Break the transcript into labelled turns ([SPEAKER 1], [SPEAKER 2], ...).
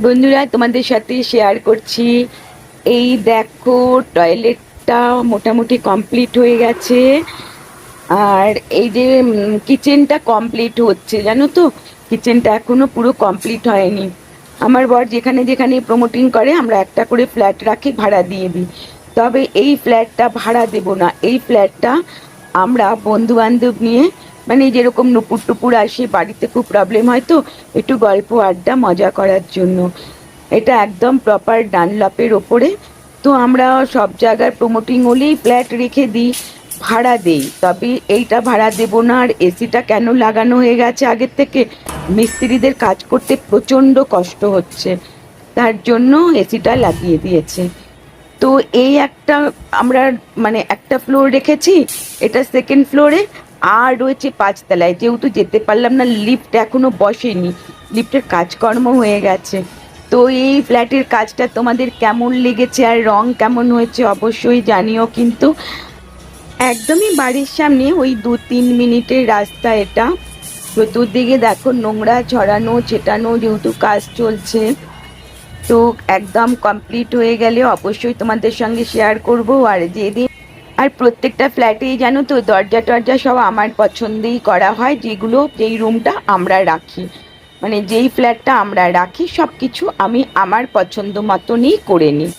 [SPEAKER 1] বন্ধুরা, তোমাদের সাথে শেয়ার করছি। এই দেখো, টয়লেটটা মোটামুটি কমপ্লিট হয়ে গেছে। আর এই যে কিচেনটা কমপ্লিট হচ্ছে, জানো তো, কিচেনটা এখনো পুরো কমপ্লিট হয়নি। আমার বর যেখানে যেখানে প্রমোটিং করে আমরা একটা করে ফ্ল্যাট রাখি, ভাড়া দিয়ে দিই। তবে এই ফ্ল্যাটটা ভাড়া দেব না, এই ফ্ল্যাটটা আমরা বন্ধু বান্ধব নিয়ে, মানে যেরকম নুপুর টুপুর আসে, বাড়িতে খুব প্রবলেম হয় তো, একটু গল্প আড্ডা মজা করার জন্য। এটা একদম প্রপার ডানলপের ওপরে। তো আমরা সব জায়গায় প্রমোটিং হলেই ফ্ল্যাট রেখে দিই, ভাড়া দেই। তবে এইটা ভাড়া দেব না। আর এসিটা কেন লাগানো হয়ে গেছে আগের থেকে, মিস্ত্রিদের কাজ করতে প্রচণ্ড কষ্ট হচ্ছে, তার জন্য এসিটা লাগিয়ে দিয়েছে। তো এই একটা আমরা, মানে একটা ফ্লোর রেখেছি, এটা সেকেন্ড ফ্লোরে। আর রয়েছে পাঁচতলায়, যেহেতু যেতে পারলাম না, লিফট এখনো বসেনি, লিফটের কাজকর্ম হয়ে গেছে। তো এই ফ্ল্যাটের কাজটা তোমাদের কেমন লেগেছে আর রং কেমন হয়েছে অবশ্যই জানিও কিন্তু। একদমই বাড়ির সামনে, ওই 2-3 মিনিটের রাস্তা এটা। চতুর্দিকে দেখো নোংরা ছড়ানো ছেটানো, যেহেতু কাজ চলছে। তো একদম কমপ্লিট হয়ে গেলে অবশ্যই তোমাদের সঙ্গে শেয়ার করব। আর যেদিন, আর প্রত্যেকটা ফ্ল্যাটেই জানো তো, দরজা টরজা সব আমার পছন্দেই করা হয়, যেগুলো যেই রুমটা আমরা রাখি, মানে যেই ফ্ল্যাটটা আমরা রাখি, সব কিছু আমি আমার পছন্দ মতনই করে নিই।